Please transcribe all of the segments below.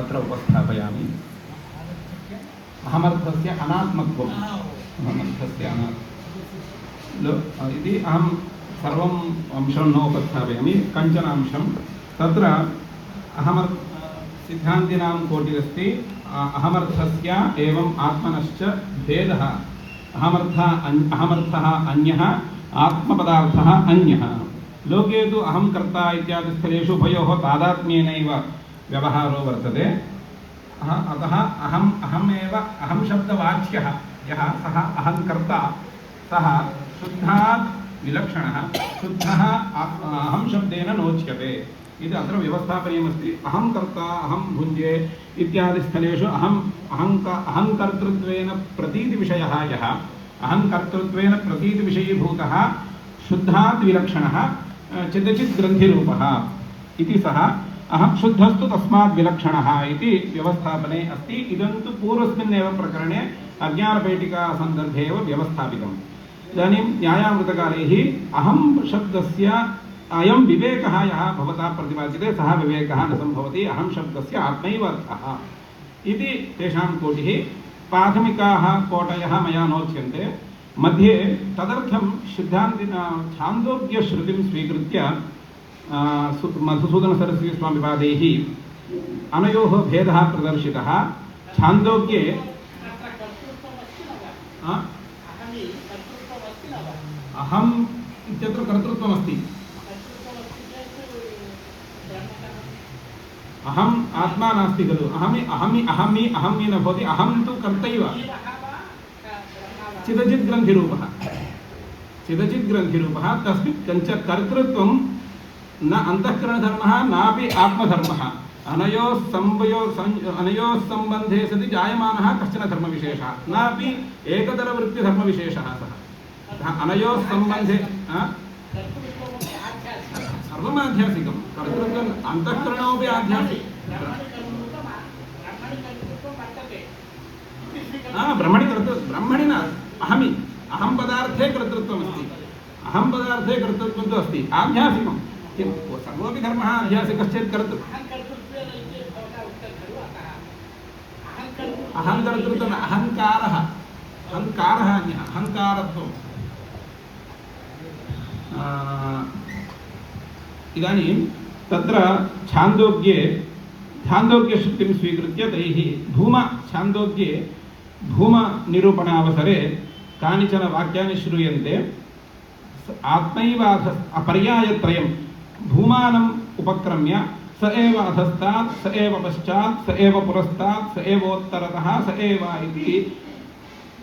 अत्र उपस्थापयामि। अहमर्थस्य अनात्मत्वम्, अहमर्थस्य इति अहं सर्वम् अंशं न उपस्थापयामि, कञ्चन अंशं तत्र सिद्धान्तिनां कोटिरस्ति। अहमर्थस्य एवम् आत्मनश्च भेदः। अहमर्थः अन्यः, आत्मपदार्थः अन्यः। लोके तु अहं कर्ता इत्यादि स्थलेषु उभयोः तादात्म्येनैव व्यवहारो वर्तते। अतः अहं शब्दवाच्यः यः सः अहङ्कर्ता, सः शुद्धात् विलक्षणः, शुद्धः अहं शब्देन नोच्यते इति अत्र व्यवस्थापनीयमस्ति। अहं कर्ता, अहं भुञ्जे इत्यादि स्थलेषु अहङ्कर्तृत्वेन प्रतीतिविषयः यः, अहङ्कर्तृत्वेन प्रतीतिविषयीभूतः शुद्धात् विलक्षणः चिदचित् ग्रन्थिरूपः इति सः अहं शुद्धस्तु तस्मात् विलक्षणः इति व्यवस्थापने अस्ति। इदं तु पूर्वस्मिन्नेव प्रकरणे अज्ञानपेटिकासन्दर्भे एव व्यवस्थापितम्। इदानीं न्यायामृतकारैः अहं शब्दस्य अयं विवेकः यः भवता प्रतिपाद्यते सः विवेकः न सम्भवति, अहं शब्दस्य आत्मैव अर्थः इति तेषां कोटिः। प्राथमिकाः कोटयः मया नोच्यन्ते। मध्ये तदर्थं सिद्धान्तिना छान्दोग्यश्रुतिं स्वीकृत्य मधुसूदनसरस्वतीस्वामिपादैः अनयोः भेदः प्रदर्शितः। छान्दोग्ये अहम् इत्यत्र कर्तृत्वमस्ति। अहम् आत्मा नास्ति खलु, अहमी न भवति, अहं तु कर्तैव। चिदचिद्ग्रन्थिरूपः, चिदचिद्ग्रन्थिरूपः, तस्मिन् कञ्च कर्तृत्वं न अन्तःकरणधर्मः नापि आत्मधर्मः। अनयोः सम्बन्धे सति जायमानः कश्चन धर्मविशेषः, नापि एकतरवृत्तिधर्मविशेषः सः। अनयोः सम्बन्धे सर्वम् आध्यात्मिकं, कर्तृत्वम् अन्तःकरणमपि आध्यात्मिकं। ब्रह्मणि न, अहं पदार्थे कर्तृत्वमस्ति, अहं पदार्थे कर्तृत्वं तु अस्ति आध्यात्मिकं। किं सर्वोऽपि धर्मः आध्यात्मिकश्चेत् अहङ्कर्तृत्वम्, अहङ्कारः अन्यः, अहङ्कारत्वम्। इदानीं तत्र छान्दोग्यश्रुतिं स्वीकृत्य तैः छान्दोग्ये भूमनिरूपणावसरे कानिचन वाक्यानि श्रूयन्ते। आत्मैव पर्यायत्रयं भूमानम् उपक्रम्य स एव अधस्तात्, स एव पश्चात्, स एव पुरस्तात्, स एवोत्तरतः, स एव इति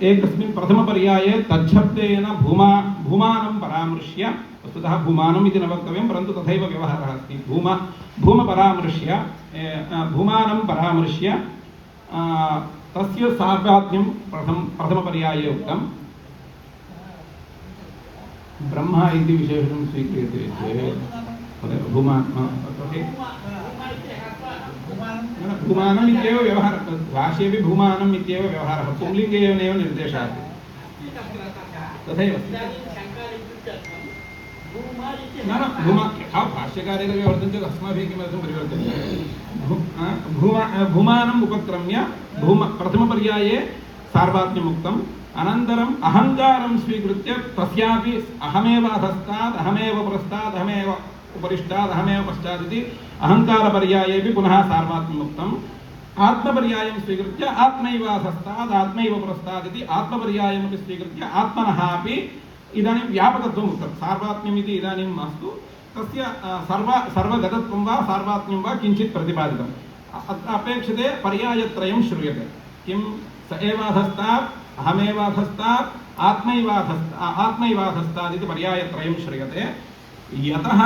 एकस्मिन् प्रथमपर्याये तच्छब्देन भूमानं परामृश्य, वस्तुतः भूमानम् इति न वक्तव्यं परन्तु तथैव व्यवहारः अस्ति, भूमानं परामृश्य तस्य सार्वत्र्यं प्रथमपर्याये उक्तं। ब्रह्म इति विशेषणं स्वीक्रियते चेत् भूमानम् इत्येव व्यवहारः, भाष्येपि भूमानम् इत्येव व्यवहारः, पुंलिङ्गे एव निर्देशः तथैव भाष्यकारेण व्यवर्तन्ते चेत् अस्माभिः किमर्थं परिवर्तनीयं। भूमानम् उपक्रम्य प्रथमपर्याये सार्वात्म्यम् उक्तम्। अनन्तरम् अहङ्कारं स्वीकृत्य तस्यापि अहमेव अधस्तात्, अहमेव पुरस्तात्, अहमेव उपरिष्टात्, अहमेव पश्चात् इति अहङ्कारपर्यायेपि पुनः सार्वात्म्यम् उक्तम्। आत्मपर्यायं स्वीकृत्य आत्मैव अधस्तात्, आत्मैव पुरस्तात् इति आत्मपर्यायमपि स्वीकृत्य आत्मनः अपि इदानीं व्यापकत्वम् उक्तं। सार्वात्म्यम् इति इदानीं मास्तु, तस्य सर्वगतत्वं वा सार्वात्म्यं वा किञ्चित् प्रतिपादितम्। अत्र अपेक्षते पर्यायत्रयं श्रूयते। किं स एव अधस्तात्, अहमेव अधस्तात्, आत्मैव अधस्तात् इति पर्यायत्रयं श्रूयते। यतः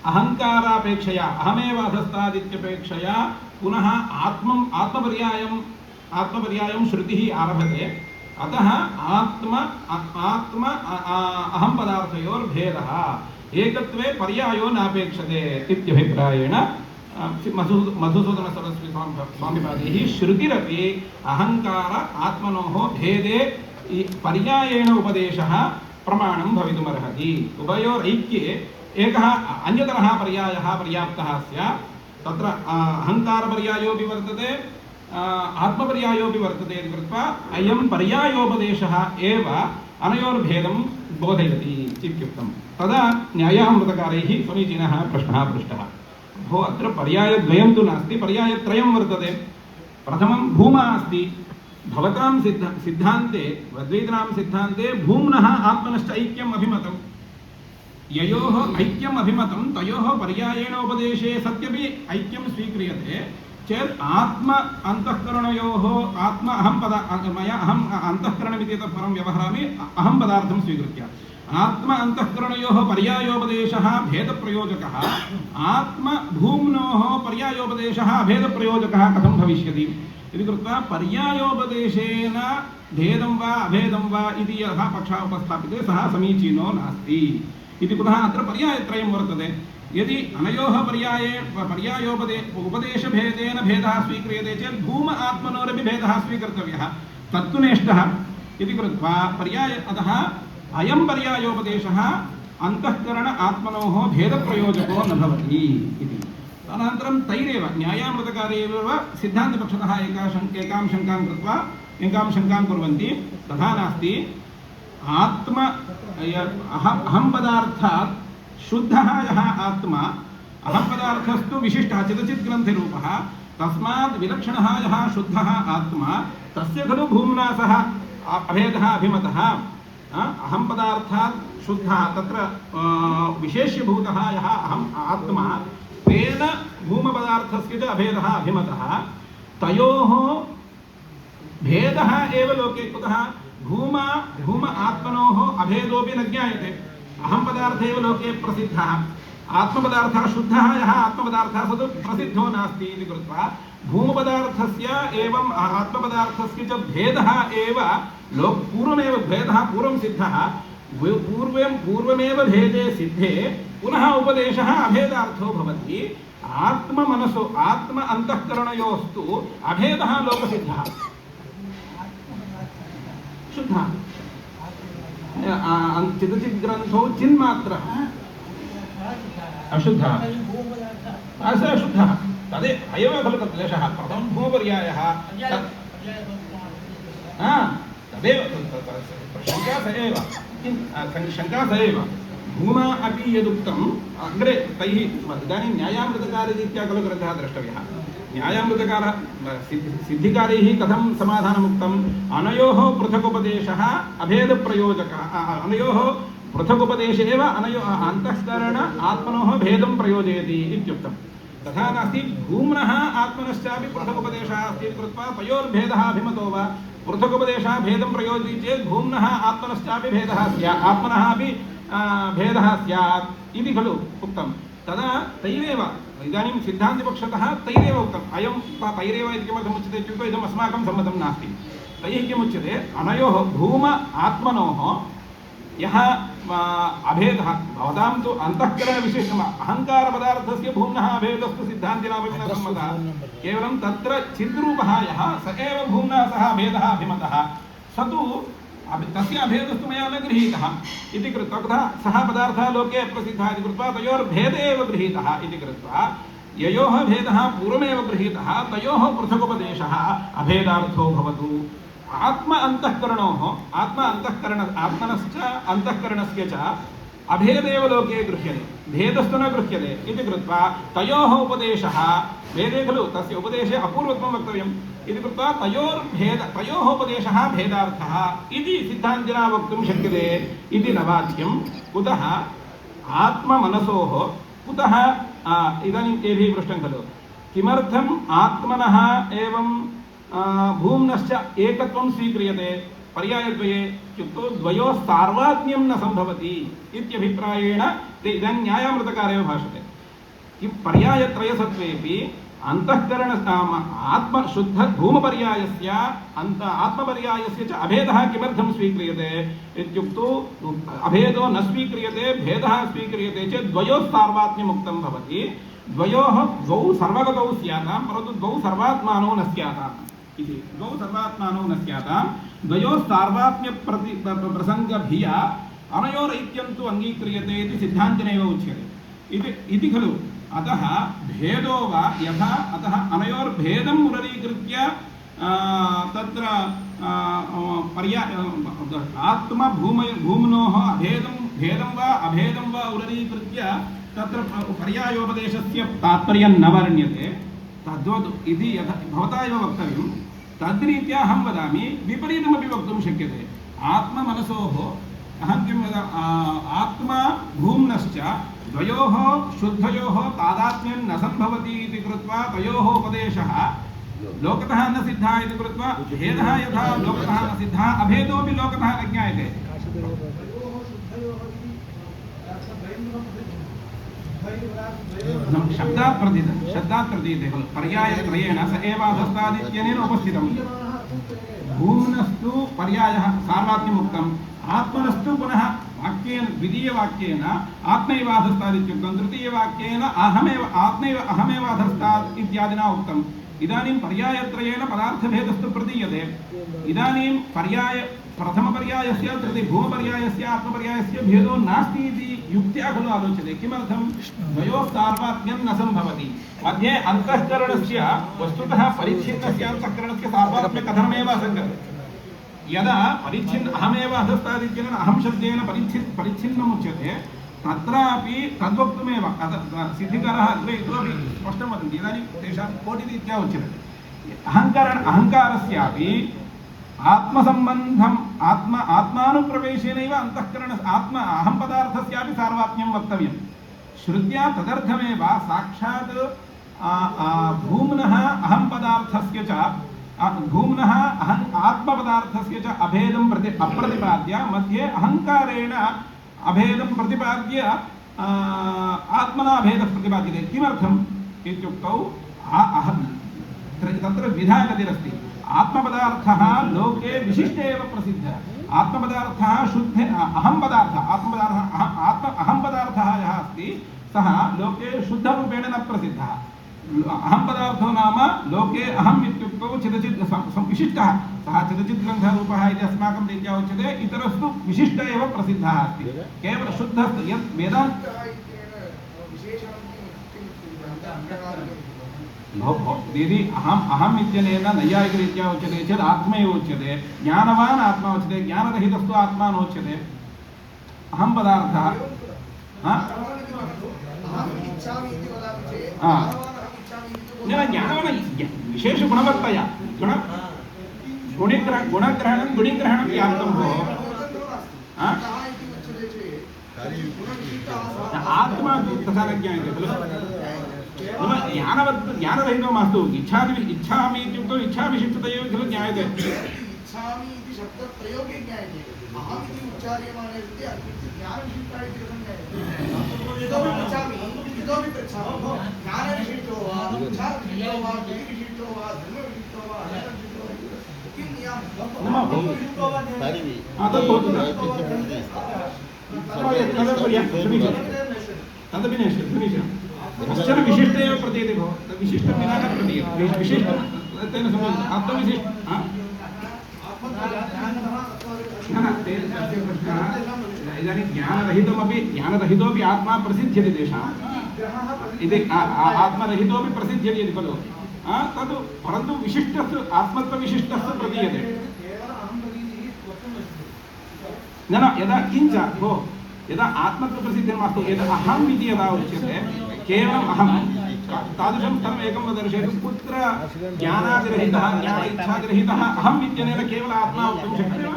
अहङ्कारापेक्षया अहमेव अधस्तात् इत्यपेक्षया पुनः आत्मपर्यायं श्रुतिः आरभते, अतः अहं पदार्थयोर्भेदः एकत्वे पर्यायो नापेक्षते इत्यभिप्रायेण मधुसूदनसरस्वती स्वामिपादैः श्रुतिरपि अहङ्कार आत्मनोः भेदे पर्यायेण उपदेशः प्रमाणं भवितुमर्हति। उभयोरैक्ये एकः अन्यतरः पर्यायः पर्याप्तः स्यात्। तत्र अहङ्कारपर्यायोऽपि वर्तते आत्मपर्यायोऽपि वर्तते इति कृत्वा अयं पर्यायोपदेशः एव अनयोर्भेदं बोधयति इत्युक्तं। तदा न्यायामृतकारैः समीचीनः प्रश्नः पृष्टः। भो अत्र पर्यायद्वयं तु नास्ति, पर्यायत्रयं वर्तते। प्रथमं भूमा अस्ति। भवतां सिद्धान्ते अद्वैतानां सिद्धान्ते भूम्नः आत्मनश्च ऐक्यम् अभिमतं। ययोः ऐक्यम् अभिमतं तयोः पर्यायेण उपदेशे सत्यपि ऐक्यं स्वीक्रियते चेत् आत्म अन्तःकरणयोः आत्म अहं मया अहम् अन्तःकरणमिति तत् परं व्यवहरामि अहं पदार्थं स्वीकृत्य आत्म अन्तःकरणयोः पर्यायोपदेशः भेदप्रयोजकः आत्मभूम्नोः पर्यायोपदेशः अभेदप्रयोजकः कथं भविष्यति इति कृत्वा पर्यायोपदेशेन भेदं वा अभेदं वा इति यः पक्षः उपस्थाप्यते सः समीचीनो नास्ति इति पुनः अत्र पर्यायत्रयं वर्तते। यदि अनयोः उपदेशभेदेन भेदः स्वीक्रियते चेत् भूम आत्मनोरपि भेदः स्वीकर्तव्यः तत्तु नेष्टः इति कृत्वा अतः अयं पर्यायोपदेशः अन्तःकरण आत्मनोः भेदप्रयोजको न भवति इति। अनन्तरं तैरेव न्यायामृतकारेव सिद्धान्तपक्षतः एकां शङ्कां कृत्वा एकां शङ्कां कुर्वन्ति। तथा नास्ति। अहं पदार्थात् शुद्धः यः आत्मा अहं पदार्थस्तु विशिष्टः चिदचिद्ग्रन्थिरूपः तस्मात् विलक्षणः यः शुद्धः आत्मा तस्य खलु भूम्ना सह अभेदः अभिमतः। अहं पदार्थात् शुद्धः तत्र विशेष्यभूतः यः अहम् आत्मा तेन भूमपदार्थस्य च अभेदः अभिमतः। तयोः भेदः एव लोके कुतः भूम आत्मनोः अभेदोऽपि न ज्ञायते। अहं पदार्थ एव लोके प्रसिद्धः आत्मपदार्थः शुद्धः यः आत्मपदार्थः सः प्रसिद्धो नास्ति इति कृत्वा भूमपदार्थस्य एवम् आत्मपदार्थस्य च भेदः एव पूर्वमेव भेदः पूर्वं सिद्धः पूर्वमेव भेदे सिद्धे पुनः उपदेशः अभेदार्थो भवति। आत्ममनसो आत्म अन्तःकरणयोस्तु अभेदः लोकसिद्धः शुद्धः चिदचिद्ग्रन्थो चिन्मात्रः अशुद्धः अशुद्धः तदेव खलु तत् क्लेशः। प्रथमं भूमपर्यायः तदेव शङ्का स एव शङ्का स एव भूमा अपि यदुक्तम् अग्रे तैः इदानीं न्यायामृतकारीत्या खलु ग्रन्थः द्रष्टव्यः। न्यायामृतकारः सिद्धिकारैः कथं समाधानमुक्तम् अनयोः पृथगुपदेशः अभेदप्रयोजकः अनयोः पृथगुपदेशे एव अन्तःकरण आत्मनोः भेदं प्रयोजयति इत्युक्तं। तथा नास्ति भूम्नः आत्मनश्चापि पृथगुपदेशः अस्ति इति कृत्वा तयोर्भेदः अभिमतो वा पृथगुपदेशः भेदं प्रयोजयति चेत् भूम्नः आत्मनश्चापि भेदः स्यात् आत्मनः अपि भेदः स्यात् इति खलु उक्तं। तदा तैरेव इदानीं सिद्धान्तपक्षतः तैरेव उक्तम् अयं तैरेव इति किमर्थमुच्यते इत्युक्ते इदम् अस्माकं सम्मतं नास्ति। तैः किमुच्यते अनयोः भूम आत्मनोः यः अभेदः भवतां तु अन्तःकरणविशिष्टम् अहङ्कारपदार्थस्य भूम्नः अभेदस्तु सिद्धान्तिनामपि न सम्मतः। केवलं तत्र चिद्रूपः यः स एव भूम्ना सह अभेदः अभिमतः स तु तस्य अभेदस्तु मया न गृहीतः इति कृत्वा तथा सः पदार्थः लोके प्रसिद्धः इति कृत्वा तयोर्भेदे एव गृहीतः इति कृत्वा ययोः भेदः पूर्वमेव गृहीतः तयोः पृथगुपदेशः अभेदार्थो भवतु। आत्म अन्तःकरणोः आत्मनश्च अन्तःकरणस्य च अभेदेव लोके गृह्यते भेदस्तु न गृह्यते इति कृत्वा तयोः उपदेशः भेदे खलु तस्य उपदेशे अपूर्वत्वं वक्तव्यम् इति कृत्वा तयोः उपदेशः भेदार्थः इति सिद्धान्तिना वक्तुं शक्यते इति न वाच्यं। कुतः आत्ममनसोः कुतः इदानीं तेभिः पृष्टं खलु किमर्थम् आत्मनः एवं भूम्नश्च एकत्वं स्वीक्रियते पर्यायद्वये इत्युक्तौ द्वयोः सार्वात्म्यं न सम्भवति इत्यभिप्रायेण ते इदानीं न्यायामृतकारेव भाषते। किं पर्यायत्रयसत्त्वेपि अन्तःकरण आत्मशुद्ध भूमपर्यायस्य आत्मपर्यायस्य च अभेदः किमर्थं स्वीक्रियते इत्युक्तौ अभेदो न स्वीक्रियते भेदः स्वीक्रियते चेत् द्वयोः सार्वात्म्यमुक्तं भवति। द्वौ सर्वगतौ स्यातां परन्तु द्वौ सर्वात्मानौ न स्याताम् इति द्वौ सर्वात्मानौ न स्यातां द्वयोः सार्वात्म्य प्रसङ्गभिया अनयोरैक्यं तु अङ्गीक्रियते इति सिद्धान्तिनैव उच्यते इति खलु अतः भेदो वा यथा अतः अनयोर्भेदं मुररीकृत्य तत्र आत्मा भूम्नोः भेदं वा अभेदं वा उररीकृत्य तत्र पर्यायोपदेशस्य तात्पर्यं न वर्ण्यते तद्वत् इति यथा भवता एव वक्तव्यं तद्रीत्या अहं वदामि विपरीतमपि वक्तुं शक्यते आत्ममनसोः अहं किं आत्मा भूम्नश्च द्वयोः शुद्धयोः तादात्म्यं न सम्भवति इति कृत्वा तयोः उपदेशः लोकतः न सिद्धः इति कृत्वा भेदः यथा लोकतः न सिद्धः अभेदोऽपि लोकतः न ज्ञायते शब्दात् प्रतीयते खलु पर्यायत्रयेण स एव अधस्तादित्यनेन उपस्थितं भूम्नस्तु पर्यायः सार्वात्म्यम् उक्तम् आत्मनस्तु पुनः वाक्येन द्वितीयवाक्येन आत्मैव अधस्तादित्युक्तं तृतीयवाक्येन अहमेव अधस्तात् इत्यादिना उक्तम् इदानीं पर्यायत्रयेण पदार्थभेदस्तु प्रतीयते इदानीं प्रथमपर्यायस्य भूमपर्यायस्य आत्मपर्यायस्य भेदो नास्ति इति युक्त्या खलु आलोच्यते किमर्थं द्वयोः सार्वात्म्यं न सम्भवति मध्ये अन्तःकरणस्य वस्तुतः परिच्छिन्नस्य अन्तःकरणस्य सार्वात्म्यकथनमेव असङ्गतं यदा अहमेव अधस्तादित्यनेन अहं शब्देन परिच्छिन्नम् उच्यते तत्रापि तद्वक्तुमेव सिद्धिकारः अग्रे इतोपि स्पष्टं वदन्ति इदानीं तेषां कोटिरीत्या उच्यते अहङ्कारस्यापि आत्मसम्बन्धम् आत्मानुप्रवेशेनैव अन्तःकरण अहं पदार्थस्यापि सार्वात्म्यं वक्तव्यं श्रुत्या तदर्थमेव साक्षात् भूम्नः अहं पदार्थस्य च भूम्नः आत्मपदार्थस्य च अभेदं अप्रतिपाद्य मध्ये अहङ्कारेण अभेदं प्रतिपाद्य आत्मना अभेदः प्रतिपाद्यते किमर्थम् इत्युक्तौ तत्र द्विधा गतिरस्ति आत्मपदार्थः लोके विशिष्टे एव प्रसिद्धः आत्मपदार्थः शुद्धे अहं पदार्थः यः अस्ति सः लोके शुद्धरूपेण न प्रसिद्धः अहं पदार्थो नाम लोके अहम् इत्युक्तौ चिदचित् विशिष्टः सः चिदचिद्ग्रन्थरूपः इति अस्माकं रीत्या उच्यते इतरस्तु विशिष्ट एव प्रसिद्धः अस्ति केवलं शुद्धः यत् वेदान्त यदि अहम् इत्यनेन नैयायिकरीत्या उच्यते चेत् आत्मैव उच्यते ज्ञानवान् आत्मा उच्यते ज्ञानरहितस्तु आत्मा नोच्यते अहं पदार्थः ज्ञानवान् विशेषगुणवत्तया गुणग्रहणं गुणिग्रहणं व्याप्तं भोः आत्मा तथा न ज्ञायते खलु ज्ञानरहितो मास्तु इच्छामि इत्युक्तौ इच्छाविशिष्टतया खलु ज्ञायते इच्छामि इति शब्दप्रयोगे ज्ञायते अहम् इति उच्चार्यमाणे सति ज्ञानविशिष्टः इति कथं ज्ञायते इतोपि पृच्छामि ज्ञानविशिष्टो वा इच्छाविशिष्टो वा विशिष्टो वा धर्मविशिष्टो वा अनर्थविशिष्टो वा किं तदपि नश्यति कश्चन विशिष्ट एव प्रतीयते भो विशिष्टं विना न प्रतीयते विशिष्टं तेन सम्बन्धः आत्मविशिष्ट इदानीं ज्ञानरहितोपि आत्मा प्रसिद्ध्यति तेषाम् इति आत्मरहितोपि प्रसिद्ध्यति इति खलु तद् परन्तु विशिष्टस्तु आत्मत्वविशिष्टस्तु प्रतीयते न यदा किञ्च भो यदा आत्मत्वप्रसिद्धिं मास्तु यदा अहम् इति यदा उच्यते केवलम् अहं तादृशं स्थलम् एकं दर्शयतु कुत्र ज्ञानादिरहितः ज्ञान इच्छादिरहितः अहम् इत्यनेन केवल आत्मा वक्तुं शक्यते वा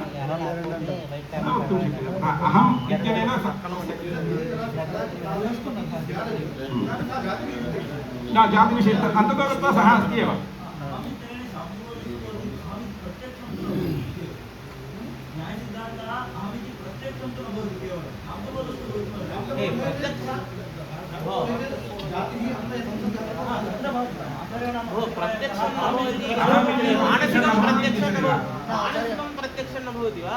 न वक्तुं शक्यते अहम् इत्यनेन न जातिविशेषः अन्ततो गत्वा सः अस्ति एव प्रत्यक्षं न भवति वा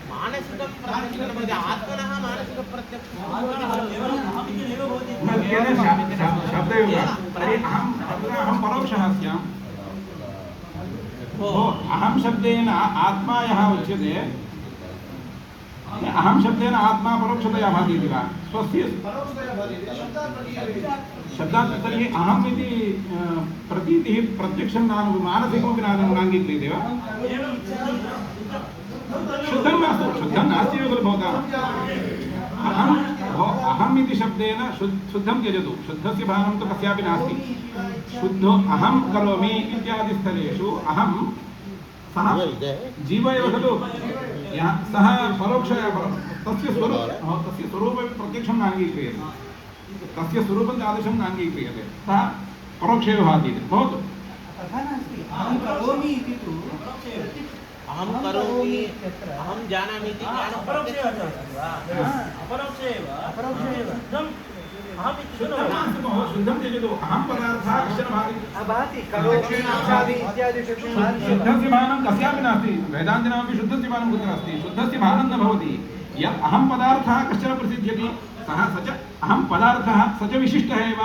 मानसिकं प्रत्यक्षं न भवति आत्मनः मानसिकं प्रत्यक्षं अहं परोक्षः स्याम् अहं शब्देन आत्मा यः उच्यते अहं शब्देन आत्मा परोक्षतया भाति इति वा स्वस्य परोक्षतया भाति शब्दात् प्रतीयते शब्दात् तर्हि अहम् इति प्रतीतिः प्रत्यक्षं मानसिकमपि नाङ्गीक्रियते वा शुद्धं मास्तु शुद्धं नास्ति एव खलु भवताम् अहम् इति शब्देन शुद्धं त्यजतु शुद्धस्य भानं तु कस्यापि नास्ति शुद्धो अहं करोमि इत्यादि स्थलेषु अहं सः जीव एव खलु सः परोक्षया तस्य स्वरूपं प्रत्यक्षं नाङ्गीक्रियते तस्य स्वरूपं तादृशं नाङ्गीक्रियते सः परोक्षेव भाति इति भवतु तथा नास्ति अहं करोमि इति तु अहं करोमि अहं जानामि इति ज्ञानं अपरोक्षेव अपरोक्षेव शुद्धं नास्ति भोः शुद्धं त्यजतु अहं पदार्थः कश्चन भाति भाति करोमि इच्छामि इत्यादि शुद्धस्य भानं कस्यापि नास्ति वेदान्तिनामपि शुद्धस्य भानं कुत्र अस्ति शुद्धस्य भानं न भवति यत् अहं पदार्थः कश्चन प्रसिद्ध्यति सः स च अहं पदार्थः स च विशिष्टः एव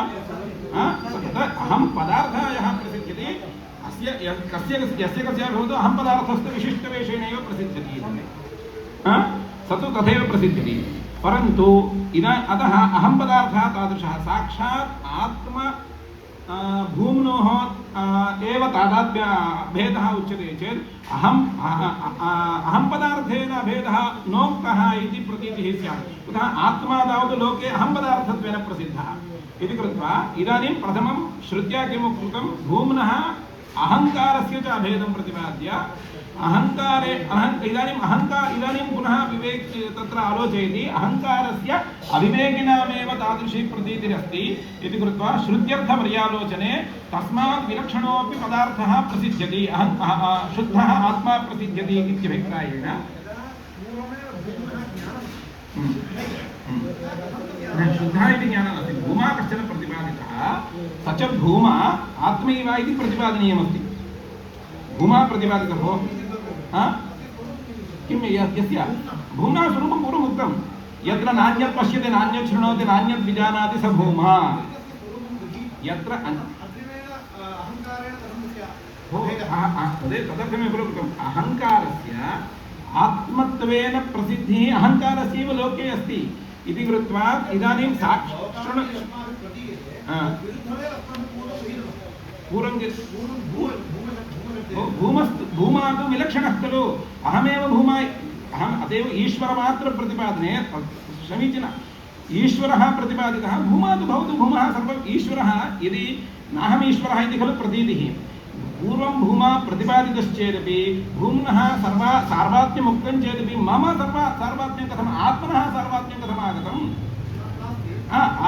अहं पदार्थः यः प्रसिद्ध्यति अस्य यस्य कस्यापि भवतु अहं पदार्थस्तु विशिष्टवेषेणैव प्रसिद्ध्यति स तु तथैव प्रसिद्ध्यति परन्तु अतः अहं पदार्थः तादृशः साक्षात् आत्मा भूम्नोः एव तादात्म्य भेदः उच्यते चेत् अहं पदार्थेन भेदः नोक्तः इति प्रतीतिः स्यात् तथा आत्मा तावत् लोके अहं पदार्थत्वेन प्रसिद्धः इति कृत्वा इदानीं प्रथमं श्रुत्या किम् उक्तं भूम्नः अहङ्कारस्य च अभेदं प्रतिपाद्य अहङ्कारे इदानीं पुनः विवेक तत्र आलोचयति अहङ्कारस्य अविवेकिनामेव तादृशी प्रतीतिरस्ति इति कृत्वा श्रुत्यर्थपर्यालोचने तस्मात् विलक्षणोऽपि पदार्थः प्रसिद्ध्यति शुद्धः आत्मा प्रसिद्ध्यति इत्यभिप्रायेण शुद्धः इति ज्ञानं नास्ति भूमा कश्चन प्रतिपादितः स च भूमा आत्मैव इति प्रतिपादनीयमस्ति भूमा प्रतिपादितः भो किं यस्य भूम्ना स्वरूपं पूर्वम् उक्तं यत्र नान्यत् पश्यति नान्यत् शृणोति नान्यत् विजानाति स भूमा यत्र तदर्थमेव उक्तम् अहङ्कारस्य आत्मत्वेन प्रसिद्धिः अहङ्कारस्यैव लोके अस्ति इति कृत्वा इदानीं भूमा तु विलक्षणः खलु अहमेव भूमा अतएव ईश्वरमात्रप्रतिपादने समीचीनः ईश्वरः प्रतिपादितः भूमा तु भवतु भूमः सर्वम् ईश्वरः यदि नाहमीश्वरः इति खलु प्रतीतिः पूर्वं भूमा प्रतिपादितश्चेदपि भूम्नः सार्वात्म्यम् उक्तं चेदपि मम सार्वात्म्यं कथम् आत्मनः सार्वात्म्यं कथम् आगतम्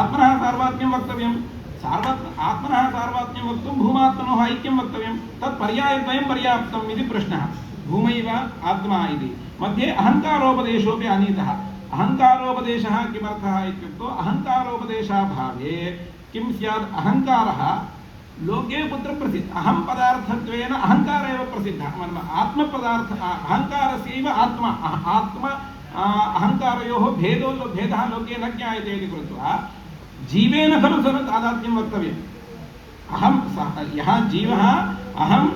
आत्मनः सार्वात्म्यं वक्तव्यं आत्मनः सार्वात्म्यं वक्तुं भूमात्मनोः ऐक्यं वक्तव्यं तत् पर्यायद्वयं पर्याप्तम् इति प्रश्नः भूमैव आत्मा इति मध्ये अहङ्कारोपदेशोऽपि आनीतः अहङ्कारोपदेशः किमर्थः इत्युक्तौ अहङ्कारोपदेशाभावे किं स्यात् अहङ्कारः लोके कुत्र प्रसिद्धः अहं पदार्थत्वेन अहङ्कार एव प्रसिद्धः आत्मपदार्थ अहङ्कारस्यैव आत्मा अहङ्कारयोः भेदः लोके न ज्ञायते इति कृत्वा जीवेन खलु तादात्म्यं वक्तव्यम् अहं यः जीवः अहं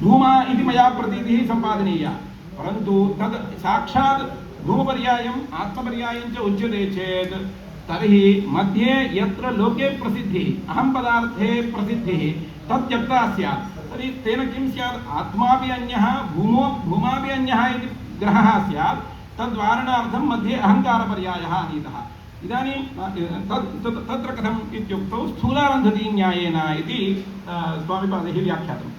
भूमा इति मया प्रतीतिः सम्पादनीया परन्तु तद् साक्षात् भूमपर्यायम् आत्मपर्यायं च उच्यते चेत् तर्हि मध्ये यत्र लोके प्रसिद्धिः अहं पदार्थे प्रसिद्धिः तत् त्यक्ता स्यात् तर्हि तेन किं स्यात् आत्मापि अन्यः भूमापि अन्यः इति ग्रहः स्यात् तद्वारणार्थं मध्ये अहङ्कारपर्यायः आनीतः इदानीं तत्र कथम् इत्युक्तौ स्थूलारन्धतीन्यायेन इति स्वामिपादैः व्याख्यातं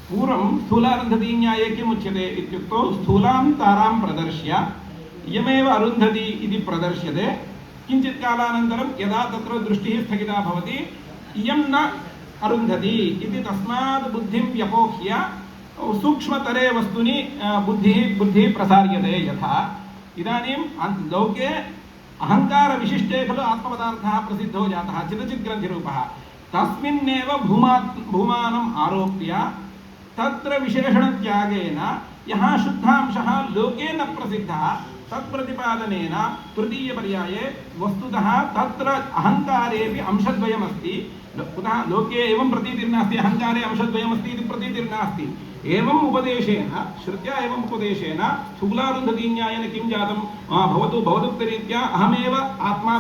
पूर्वं स्थूलारन्धतीन्याये किम् उच्यते इत्युक्तौ स्थूलां तारां प्रदर्श्य इयमेव अरुन्धती इति प्रदर्श्यते किञ्चित् कालानन्तरं यदा तत्र दृष्टिः स्थगिता भवति इयं न अरुन्धती इति तस्मात् बुद्धिं व्यपोह्य सूक्ष्मतरे वस्तुनि बुद्धिः प्रसार्यते यथा इदानीं लोके अहङ्कारविशिष्टे खलु आत्मपदार्थः प्रसिद्धो जातः चिदचिद्ग्रन्थिरूपः तस्मिन्नेव भूमानम् आरोप्य तत्र विशेषणत्यागेन यः शुद्धांशः लोके न प्रसिद्धः तत्प्रतिपादनेन तृतीयपर्याये वस्तुतः तत्र अहङ्कारेपि अंशद्वयमस्ति पुनः लोके एवं प्रतीतिर्नास्ति अहङ्कारे अंशद्वयमस्ति इति प्रतीतिर्नास्ति एवम् उपदेशेन श्रुत्या एवम् उपदेशेन स्थूलारुन्धतीन्यायेन किं जातं भवतु भवदुक्तरीत्या अहमेव आत्मा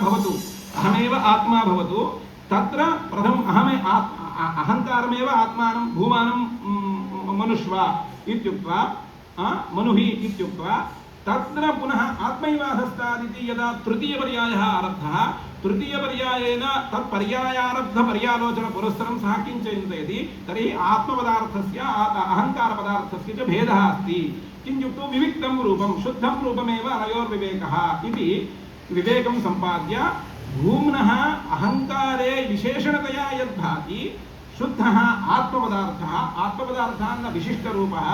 भवतु तत्र प्रथमम् अहङ्कारमेव आत्मानं भूमानं मनुष्व इत्युक्त्वा मनुः इत्युक्त्वा तत्र पुनः आत्मैवाधस्तादिति यदा तृतीयपर्यायः आरब्धः तृतीयपर्यायेन तत्पर्यायारब्धपर्यालोचनपुरस्सरं सः किं चिन्तयति तर्हि आत्मपदार्थस्य अहङ्कारपदार्थस्य च भेदः अस्ति किञ्चित्तु विविक्तं रूपं शुद्धं रूपमेव अनयोर्विवेकः इति विवेकं सम्पाद्य भूम्नः अहङ्कारे विशेषणतया यद्भाति शुद्धः आत्मपदार्थः न विशिष्टरूपः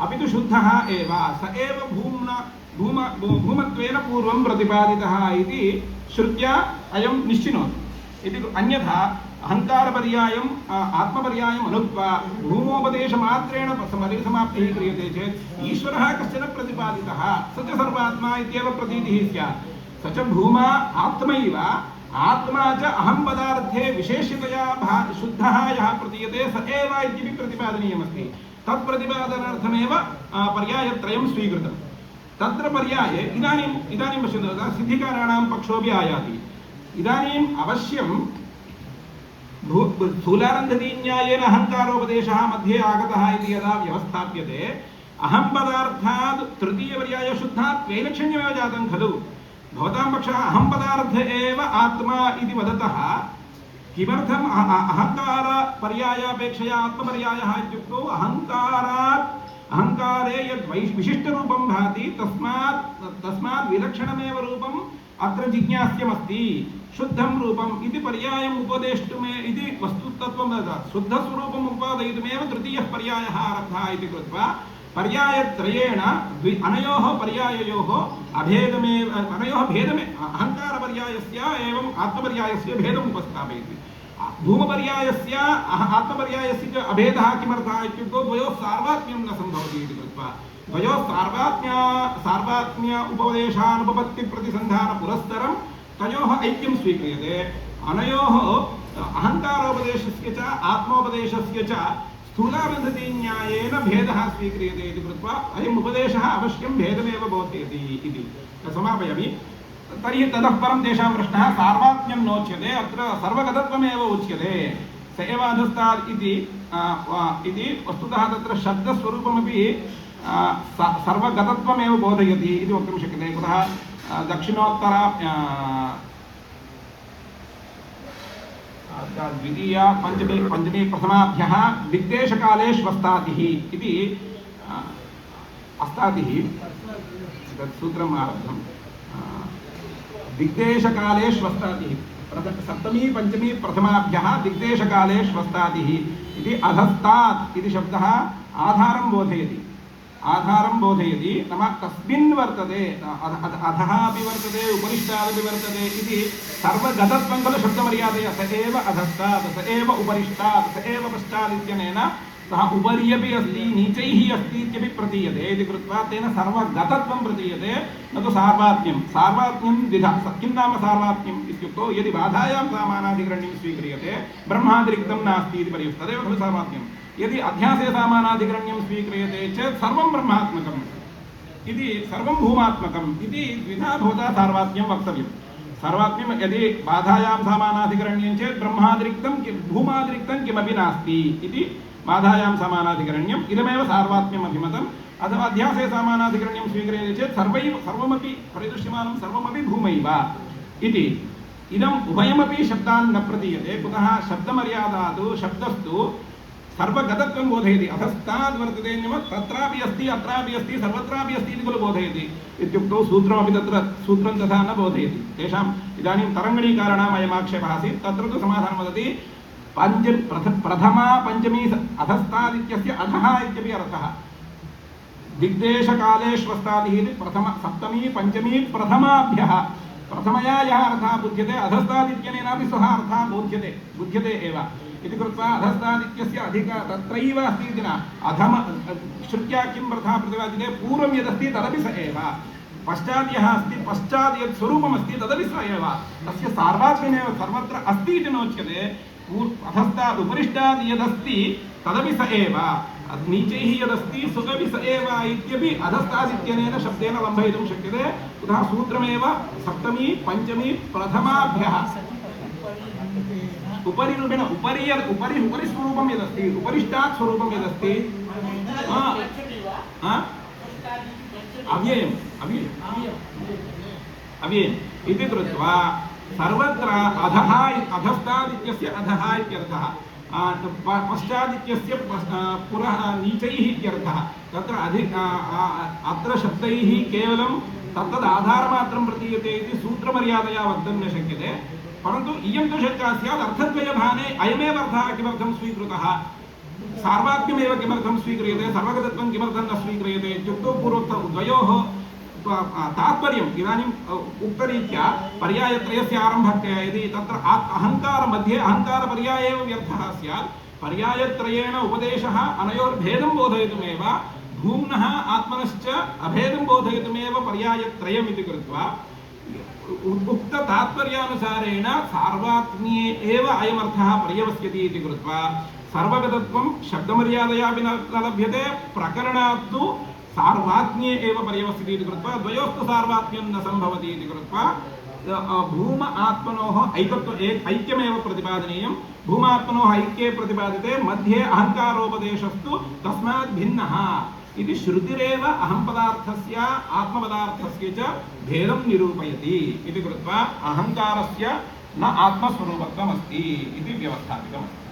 अपि तु शुद्धः एव स एव भूमत्वेन पूर्वं प्रतिपादितः इति श्रुत्या अयं निश्चिनोति इति अन्यथा अहङ्कारपर्यायम् आत्मपर्यायम् अनुक्त्वा भूमोपदेशमात्रेण समाप्तिः क्रियते चेत् ईश्वरः कश्चन प्रतिपादितः स च सर्वात्मा इत्येव प्रतीतिः स्यात् स च भूमा आत्मैव आत्मा च अहं पदार्थे विशेष्यतया शुद्धः यः प्रतीयते स एव इत्यपि प्रतिपादनीयमस्ति तत्प्रतिपादनार्थमेव पर्यायत्रयं स्वीकृतं तत्र पर्याये इदानीं पश्यतु सिद्धिकाराणां पक्षोऽपि आयाति इदानीम् अवश्यं स्थूलारन्धतीन्यायेन अहङ्कारोपदेशः मध्ये आगतः इति यदा व्यवस्थाप्यते अहं पदार्थात् तृतीयपर्याय शुद्धात् वैलक्षण्यमेव जातं खलु भवतां पक्षः अहं पदार्थ एव आत्मा इति वदतः किमर्थम् अहङ्कारपर्यायापेक्षया आत्मपर्यायः इत्युक्तौ अहङ्कारे यद् विशिष्टरूपं भाति तस्मात् विलक्षणमेव रूपम् अत्र जिज्ञास्यमस्ति शुद्धं रूपम् इति पर्यायम् उपदेष्टुमे इति वस्तुतत्वं शुद्धस्वरूपम् उपादयितुमेव तृतीयः पर्यायः आरब्धः इति कृत्वा पर्यायत्रयेण अनयोः पर्याययोः अभेदमेव अनयोः भेदमे अहङ्कारपर्यायस्य एवं आत्मपर्यायस्य भेदम् उपस्थापयति भूमपर्यायस्य आत्मपर्यायस्य च अभेदः किमर्थः इत्युक्तौ द्वयोः सार्वात्म्यं न सम्भवति इति कृत्वा द्वयोः सार्वात्म्य उपदेशानुपपत्तिप्रतिसन्धानपुरस्सरं तयोः ऐक्यं स्वीक्रियते अनयोः अहङ्कारोपदेशस्य च आत्मोपदेशस्य च स्थूलारन्धतीन्यायेन भेदः स्वीक्रियते इति कृत्वा अयम् उपदेशः अवश्यं भेदमेव बोधयति इति समापयामि तर्हि ततः परं तेषां प्रश्नः सार्वात्म्यं नोच्यते अत्र सर्वगतत्वमेव उच्यते स एव अधस्तात् इति वस्तुतः तत्र शब्दस्वरूपमपि सर्वगतत्वमेव बोधयति इति वक्तुं शक्यते कुतः दक्षिणोत्तर द्वितीया पंचमी प्रथमाभ्यः दिग्देशकालेष्वस्थातिः इति अस्तातिः तत् सूत्रम् आरब्धं दिग्देशकालेष्वस्थातिः सप्तमी पंचमी प्रथमाभ्यः दिग्देशकालेष्वस्थातिः इति अधस्तात् इति शब्दः आधारं बोधयति नाम तस्मिन् वर्तते अधः अपि वर्तते उपरिष्टादपि वर्तते इति सर्वगतत्वं खलु शब्दमर्यादया स एव अधस्तात् स एव उपरिष्टात् स एव पश्चात् इत्यनेन सः उपरि अपि अस्ति नीचैः अस्ति इत्यपि प्रतीयते इति कृत्वा तेन सर्वगतत्वं प्रतीयते न तु सार्वात्म्यं द्विधा किं नाम सार्वात्म्यम् इत्युक्तौ यदि बाधायां सामानाधिकरण्यं स्वीक्रियते ब्रह्मातिरिक्तं नास्ति इति पर्युक्तं तदेव खलु सार्वात्म्यं यदि अध्यासे सामानाधिकरण्यं स्वीक्रियते चेत् सर्वं ब्रह्मात्मकम् इति सर्वं भूमात्मकम् इति द्विधा भवता सार्वात्म्यं वक्तव्यं सर्वात्म्यं यदि बाधायां सामानाधिकरण्यं चेत् ब्रह्मातिरिक्तं भूमातिरिक्तं किमपि नास्ति इति बाधायां समानाधिकरण्यम् इदमेव सार्वात्म्यम् अभिमतम् अथवा अध्यासे सामानाधिकरण्यं स्वीक्रियते चेत् सर्वमपि परिदृश्यमानं सर्वमपि भूमैव इति इदम् उभयमपि शब्दान् न प्रतीयते कुतः शब्दमर्यादातु शब्दस्तु सर्वगतत्वं बोधयति अधस्ताद् वर्तते तत्रापि अस्ति अत्रापि अस्ति सर्वत्रापि अस्ति इति खलु बोधयति इत्युक्तौ सूत्रमपि तत्र सूत्रं तथा न बोधयति तेषाम् इदानीं तरङ्गणीकाराणाम् अयमाक्षेपः आसीत् तत्र तु समाधानं वदति प्रथमा पंचमी अधस्तादित्यस्य अधः इत्यपि अर्थः दिग्देशकालेष्वस्थातिः इति प्रथम सप्तमी पंचमी प्रथमाभ्यः प्रथमया यः अर्थः बुध्यते अधस्तादित्यनेनापि सः अर्थः बुध्यते एव इति कृत्वा अधस्तादित्यस्य अधिक तत्रैव अस्ति इति न अधम श्रुत्या किं अर्थः प्रतिपाद्यते पूर्वं यदस्ति तदपि स एव पश्चात् यः अस्ति पश्चात् यत् स्वरूपमस्ति तदपि स एव तस्य सार्वात्म्यमेव सर्वत्र अस्ति इति नोच्यते अधस्तात् उपरिष्टात् यदस्ति तदपि स एव नीचैः यदस्ति सुखपि स एव इत्यपि अधस्तात् इत्यनेन शब्देन लम्भयितुं शक्यते पुनः सूत्रमेव सप्तमी पञ्चमी प्रथमाभ्यः उपरि रूपेण उपरि स्वरूपं यदस्ति उपरिष्टात् स्वरूपं यदस्ति अव्ययम् इति कृत्वा सर्वत्र अधः अधस्तात् इत्यस्य अधः इत्यर्थः पश्चात् इत्यस्य पुनः नीचैः इत्यर्थः तत्र अत्र शब्दैः केवलं तत्तद् आधारमात्रं प्रतीयते इति सूत्रमर्यादया वक्तुं न शक्यते परन्तु इयं तु शङ्का स्यात् अर्थद्वयभाने अयमेव अर्थः किमर्थं स्वीकृतः सार्वात्म्यमेव किमर्थं स्वीक्रियते सर्वगतत्वं किमर्थं न स्वीक्रियते इत्युक्तौ पूर्वोक्तद्वयोः तात्पर्यम् इदानीम् उक्तरीत्या पर्यायत्रयस्य आरम्भस्य यदि तत्र अहङ्कारमध्ये अहङ्कारपर्याय एव व्यर्थः स्यात् पर्यायत्रयेण उपदेशः अनयोर्भेदं बोधयितुमेव भूम्नः आत्मनश्च अभेदं बोधयितुमेव पर्यायत्रयम् इति कृत्वा उक्ततात्पर्यानुसारेण सार्वात्म्ये एव अयमर्थः पर्यवस्यति इति कृत्वा सर्वगतत्वं शब्दमर्यादयापि न लभ्यते प्रकरणात् तु सार्वात्म्ये एव पर्यवस्यति इति कृत्वा द्वयोस्तु सार्वात्म्यं न सम्भवति इति कृत्वा भूम आत्मनोः ऐक्यमेव प्रतिपादनीयं भूमात्मनोः ऐक्ये प्रतिपादिते मध्ये अहङ्कारोपदेशस्तु तस्मात् भिन्नः इति श्रुतिरेव अहं पदार्थस्य आत्मपदार्थस्य च भेदं निरूपयति इति कृत्वा अहङ्कारस्य न आत्मस्वरूपत्वमस्ति इति व्यवस्थापितमस्ति।